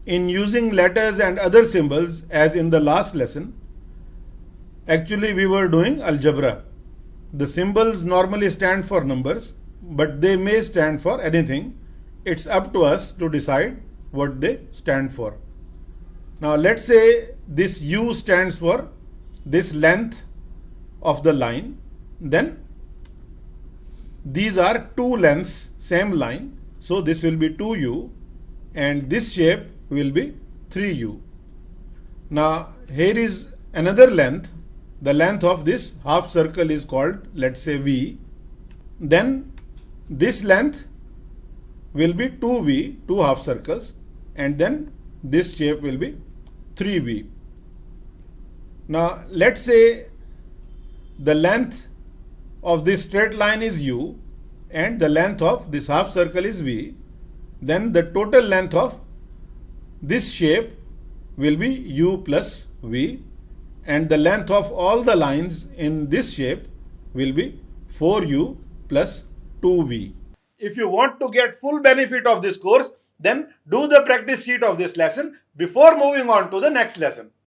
in using letters and other symbols as in the last lesson. Actually, we were doing algebra. The symbols normally stand for numbers, but they may stand for anything. It's up to us to decide what they stand for. Now let's say this U stands for this length of the line. Then these are two lengths, same line. So this will be 2U and this shape will be 3U. Now here is another length. The length of this half circle is called, let's say, V. Then this length will be 2V, two half circles, and then this shape will be 3V. Now let's say the length of this straight line is U and the length of this half circle is V. Then the total length of this shape will be U plus V, and the length of all the lines in this shape will be 4U plus 2V. If you want to get full benefit of this course, then do the practice sheet of this lesson before moving on to the next lesson.